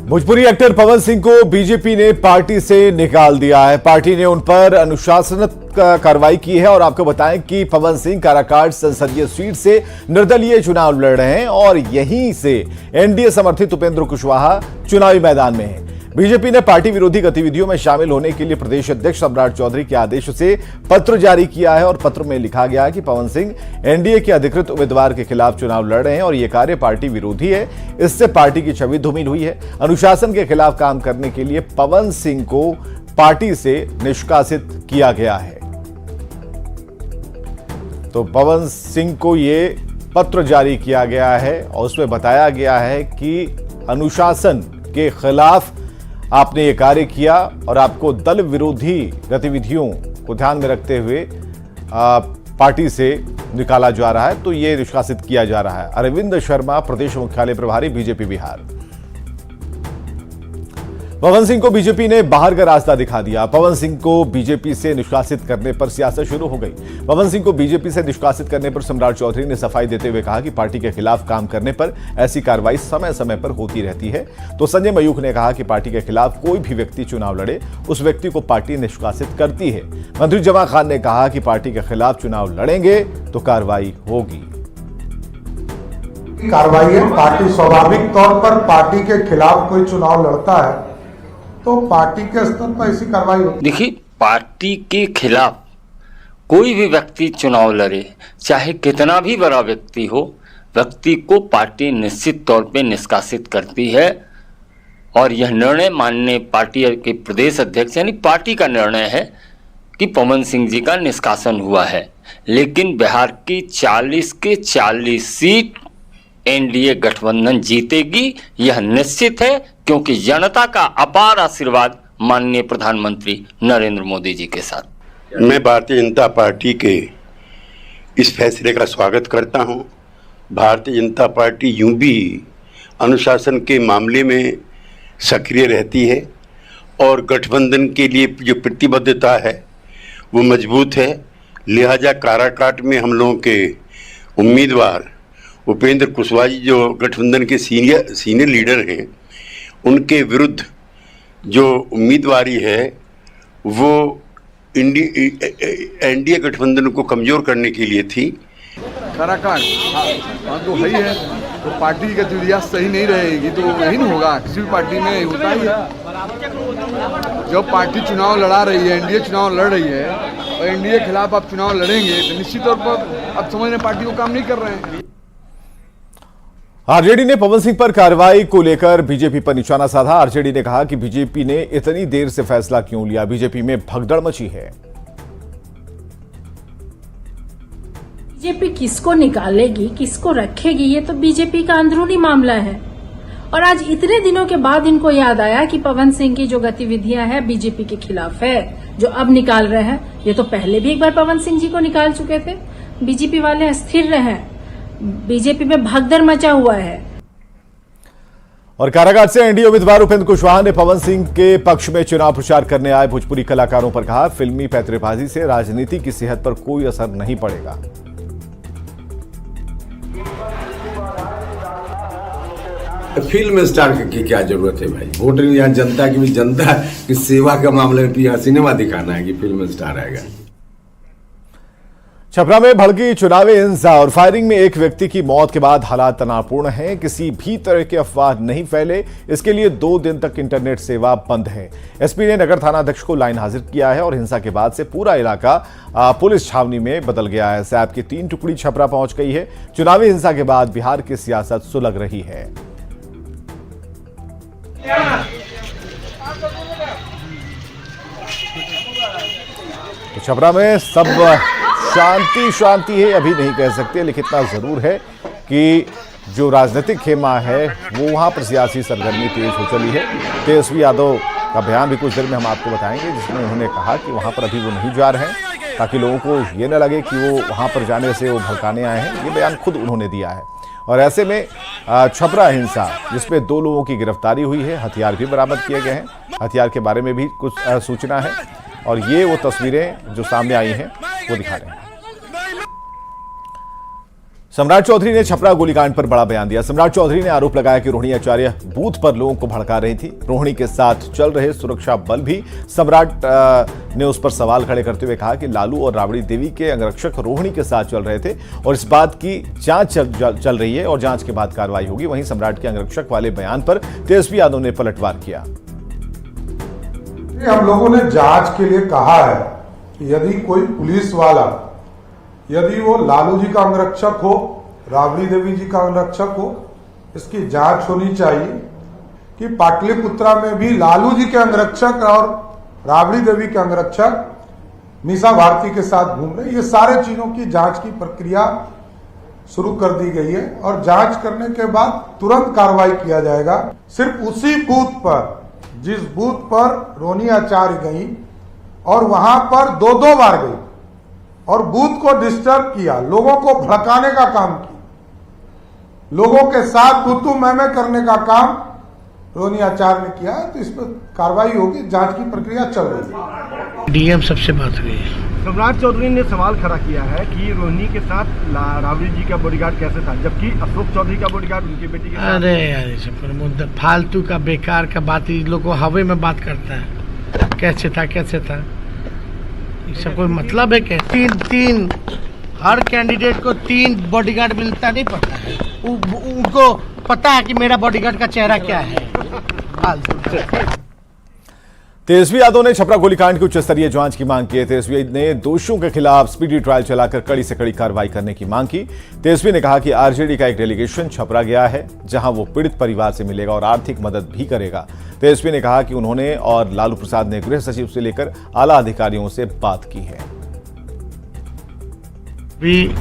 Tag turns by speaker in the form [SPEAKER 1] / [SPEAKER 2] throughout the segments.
[SPEAKER 1] Bhojpuri actor Pawan Singh को BJP ने party से निकाल दिया है। पार्टी ने उन पर अनुशासनात्मक कार्रवाई की है और आपको बताएं कि पवन सिंह काराकाट संसदीय सीट से निर्दलीय चुनाव लड़ रहे हैं और यहीं से एनडीए समर्थित उपेंद्र कुशवाहा चुनावी मैदान में हैं। बीजेपी ने पार्टी विरोधी गतिविधियों में शामिल होने के लिए प्रदेश अध्यक्ष सम्राट चौधरी के आदेश से पत्र जारी किया है और पत्र में लिखा गया है कि पवन सिंह एनडीए के अधिकृत उम्मीदवार के खिलाफ चुनाव लड़ रहे हैं और यह कार्य पार्टी विरोधी है। इससे पार्टी की छवि धूमिल हुई है। अनुशासन के खिलाफ काम करने के लिए पवन सिंह को पार्टी से निष्कासित किया गया है। तो पवन सिंह को यह पत्र जारी किया गया है और उसमें बताया गया है कि अनुशासन के खिलाफ आपने ये कार्य किया और आपको दल विरोधी गतिविधियों को ध्यान में रखते हुए पार्टी से निकाला जा रहा है। तो ये निष्कासित किया जा रहा है। अरविंद शर्मा, प्रदेश मुख्यालय प्रभारी, बीजेपी बिहार। पवन सिंह को बीजेपी ने बाहर का रास्ता दिखा दिया। पवन सिंह को बीजेपी से निष्कासित करने पर सियासत शुरू हो गई। पवन सिंह को बीजेपी से निष्कासित करने पर सम्राट चौधरी ने सफाई देते हुए कहा कि पार्टी के खिलाफ काम करने पर ऐसी कार्रवाई समय समय पर होती रहती है। तो संजय मयूख ने कहा कि पार्टी के खिलाफ कोई भी व्यक्ति चुनाव लड़े, उस व्यक्ति को पार्टी निष्कासित करती है। मंत्री जमा खान ने कहा कि पार्टी के खिलाफ चुनाव लड़ेंगे तो कार्रवाई होगी।
[SPEAKER 2] कार्रवाई है। पार्टी स्वाभाविक तौर पर पार्टी के खिलाफ कोई चुनाव लड़ता है तो पार्टी के स्तर पर ऐसी कार्रवाई होती है।
[SPEAKER 3] देखिए, पार्टी के खिलाफ कोई भी व्यक्ति चुनाव लड़े, चाहे कितना भी बड़ा व्यक्ति हो, व्यक्ति को पार्टी निश्चित तौर पे निष्कासित करती है। और यह निर्णय माननीय पार्टी के प्रदेश अध्यक्ष यानी पार्टी का निर्णय है कि पवन सिंह जी का निष्कासन हुआ है। लेकिन बिहार की 40 के 40 सीट एनडीए गठबंधन जीतेगी, यह निश्चित है, क्योंकि जनता का अपार आशीर्वाद माननीय प्रधानमंत्री नरेंद्र मोदी जी के साथ।
[SPEAKER 4] मैं भारतीय जनता पार्टी के इस फैसले का स्वागत करता हूं। भारतीय जनता पार्टी यूं भी अनुशासन के मामले में सक्रिय रहती है और गठबंधन के लिए जो प्रतिबद्धता है वो मजबूत है। लिहाजा काराकाट में हम लोगों के उम्मीदवार उपेंद्र कुशवाहा जी जो गठबंधन के सीनियर लीडर हैं, उनके विरुद्ध जो उम्मीदवारी है वो एनडीए गठबंधन को कमजोर करने के लिए थी।
[SPEAKER 5] काराकाट हाँ तो है तो पार्टी की गतिविधियाँ सही नहीं रहेगी तो यही नहीं होगा। किसी भी पार्टी में होता ही है। जब पार्टी चुनाव लड़ा रही है, एनडीए चुनाव लड़ रही है और एनडीए के खिलाफ आप चुनाव लड़ेंगे तो निश्चित तौर पर आप समझ रहे पार्टी को काम नहीं कर रहे हैं।
[SPEAKER 1] आरजेडी ने पवन सिंह पर कार्रवाई को लेकर बीजेपी पर निशाना साधा। आरजेडी ने कहा कि बीजेपी ने इतनी देर से फैसला क्यों लिया, बीजेपी में भगदड़ मची है।
[SPEAKER 6] बीजेपी किसको निकालेगी, किसको रखेगी, ये तो बीजेपी का अंदरूनी मामला है। और आज इतने दिनों के बाद इनको याद आया कि पवन सिंह की जो गतिविधियां हैं बीजेपी के खिलाफ है, जो अब निकाल रहे हैं। ये तो पहले भी एक बार पवन सिंह जी को निकाल चुके थे। बीजेपी वाले अस्थिर रहे, बीजेपी में भगदड़ मचा हुआ है।
[SPEAKER 1] और कारागार से एनडीए उम्मीदवार उपेंद्र कुशवाहा ने पवन सिंह के पक्ष में चुनाव प्रचार करने आए भोजपुरी कलाकारों पर कहा, फिल्मी पैतरेबाजी से राजनीति की सेहत पर कोई असर नहीं पड़ेगा।
[SPEAKER 7] फिल्म स्टार की क्या जरूरत है भाई? वोट यहाँ जनता की भी, जनता की सेवा का मामले में यहाँ सिनेमा दिखाना है कि फिल्म स्टार आएगा।
[SPEAKER 1] छपरा में भड़की चुनावी हिंसा और फायरिंग में एक व्यक्ति की मौत के बाद हालात तनावपूर्ण हैं। किसी भी तरह की अफवाह नहीं फैले, इसके लिए 2 दिन तक इंटरनेट सेवा बंद है। एसपी ने नगर थाना अध्यक्ष को लाइन हाजिर किया है और हिंसा के बाद से पूरा इलाका पुलिस छावनी में बदल गया है। सैप की 3 टुकड़ी छपरा पहुंच गई है। चुनावी हिंसा के बाद बिहार की सियासत सुलग रही है। तो छपरा में सब शांति है, अभी नहीं कह सकते, लेकिन इतना जरूर है कि जो राजनीतिक खेमा है वो वहां पर सियासी सरगर्मी तेज हो चली है। तेजस्वी यादव का बयान भी कुछ देर में हम आपको बताएंगे, जिसमें उन्होंने कहा कि वहां पर अभी वो नहीं जा रहे हैं ताकि लोगों को ये न लगे कि वो वहां पर जाने से वो भड़काने आए हैं। ये बयान खुद उन्होंने दिया है। और ऐसे में छपरा हिंसा जिसमें 2 लोगों की गिरफ्तारी हुई है, हथियार भी बरामद किए गए हैं। हथियार के बारे में भी कुछ सूचना है और ये वो तस्वीरें जो सामने आई हैं वो दिखा रहे हैं। सम्राट चौधरी ने छपरा गोलीकांड पर बड़ा बयान दिया। सम्राट चौधरी ने आरोप लगाया कि रोहिणी आचार्य बूथ पर लोगों को भड़का रही थी। रोहिणी के साथ चल रहे सुरक्षा बल भी सम्राट ने उस पर सवाल खड़े करते हुए कहा कि लालू और राबड़ी देवी के अंगरक्षक रोहिणी के साथ चल रहे थे और इस बात की जांच चल रही है और जांच के बाद कार्रवाई होगी। वहीं सम्राट के अंगरक्षक वाले बयान पर तेजस्वी यादव ने पलटवार किया।
[SPEAKER 2] हम लोगों ने जांच के लिए कहा है कि यदि कोई पुलिस वाला, यदि वो लालू जी का अंगरक्षक हो, राबड़ी देवी जी का अंगरक्षक हो, इसकी जांच होनी चाहिए कि पाटलिपुत्रा में भी लालू जी के अंगरक्षक और राबड़ी देवी के अंगरक्षक मीसा भारती के साथ घूम रहे, ये सारे चीजों की जांच की प्रक्रिया शुरू कर दी गई है और जांच करने के बाद तुरंत कार्रवाई किया जाएगा। सिर्फ उसी बूथ पर, जिस बूथ पर रोहिणी आचार्य गई और वहां पर 2-2 बार गई और बूथ को डिस्टर्ब किया, लोगों को भड़काने का काम किया, लोगों के साथ तू मैं करने का काम रोहिणी आचार्य ने किया, तो इस पर कार्रवाई होगी। जांच की प्रक्रिया चल रही है।
[SPEAKER 8] डीएम सबसे बात हुई है।
[SPEAKER 9] सम्राट चौधरी ने सवाल खड़ा किया है कि रोहिणी के साथ राबड़ी जी का बॉडीगार्ड कैसे था, जबकि अशोक चौधरी का बॉडीगार्ड उनकी बेटी के साथ।
[SPEAKER 8] अरे यार ये सब मुद्दा फालतू का बेकार का बात, इन लोग को हवा में बात करता है। कैसे था ये सब कोई मतलब है क्या? तीन हर कैंडिडेट को 3 बॉडीगार्ड मिलता नहीं पता है। उनको पता है कि मेरा बॉडीगार्ड का चेहरा क्या है।
[SPEAKER 1] तेजस्वी यादव ने छपरा गोलीकांड की उच्च स्तरीय जांच की मांग की है। तेजस्वी ने दोषियों के खिलाफ स्पीडी ट्रायल चलाकर कड़ी से कड़ी कार्रवाई करने की मांग की। तेजस्वी ने कहा कि आरजेडी का एक डेलीगेशन छपरा गया है, जहां वो पीड़ित परिवार से मिलेगा और आर्थिक मदद भी करेगा। तेजस्वी ने कहा कि उन्होंने और लालू प्रसाद ने गृह सचिव से लेकर आला अधिकारियों से बात की है।
[SPEAKER 8] भी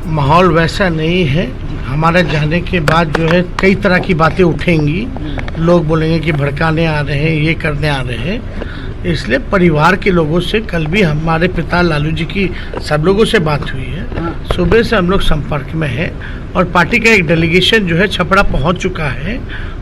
[SPEAKER 8] माहौल वैसा नहीं है। हमारे जाने के बाद जो है कई तरह की बातें उठेंगी, लोग बोलेंगे कि भड़काने आ रहे हैं, ये करने आ रहे हैं। इसलिए परिवार के लोगों से कल भी हमारे पिता लालू जी की सब लोगों से बात हुई है। सुबह से हम लोग संपर्क में हैं और पार्टी का एक डेलीगेशन जो है छपरा पहुंच चुका है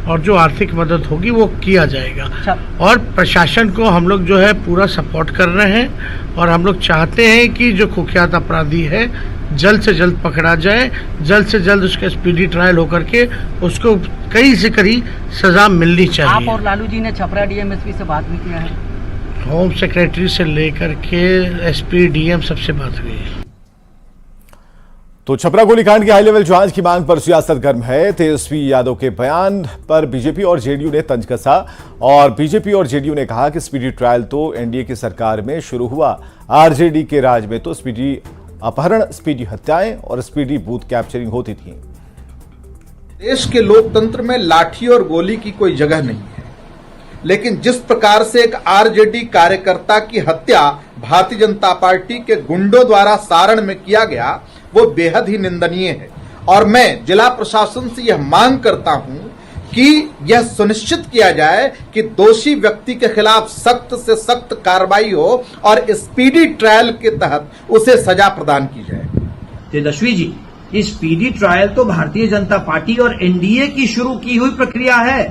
[SPEAKER 8] और जो आर्थिक मदद होगी वो किया जाएगा। और प्रशासन को हम लोग जो है पूरा सपोर्ट कर रहे हैं और हम लोग चाहते हैं कि जो कुख्यात अपराधी है जल्द से जल्द पकड़ा जाए, जल्द से जल्द उसका स्पीडी ट्रायल होकर के उसको कई से कड़ी सजा मिलनी चाहिए।
[SPEAKER 10] आप और लालू जी ने छपरा डीएमएसपी से बात भी किया है?
[SPEAKER 8] होम सेक्रेटरी से लेकर के एसपी डीएम सबसे बात हुई है।
[SPEAKER 1] तो छपरा गोलीकांड की हाई लेवल जांच की मांग पर सियासत गर्म है। तेजस्वी यादव के बयान पर बीजेपी और जेडीयू ने तंज कसा और बीजेपी और जेडीयू ने कहा कि स्पीडी ट्रायल तो एनडीए की सरकार में शुरू हुआ, आरजेडी के राज में तो स्पीडी अपहरण, स्पीडी हत्याएं और स्पीडी बूथ कैप्चरिंग होती थी।
[SPEAKER 11] देश के लोकतंत्र में लाठी और गोली की कोई जगह नहीं है, लेकिन जिस प्रकार से एक आरजेडी कार्यकर्ता की हत्या भारतीय जनता पार्टी के गुंडों द्वारा सारण में किया गया, वो बेहद ही निंदनीय है। और मैं जिला प्रशासन से यह मांग करता हूं कि यह सुनिश्चित किया जाए कि दोषी व्यक्ति के खिलाफ सख्त से सख्त कार्रवाई हो और स्पीडी ट्रायल के तहत उसे सजा प्रदान की जाए।
[SPEAKER 12] तेजस्वी जी, ये स्पीडी ट्रायल तो भारतीय जनता पार्टी और एनडीए की शुरू की हुई प्रक्रिया है।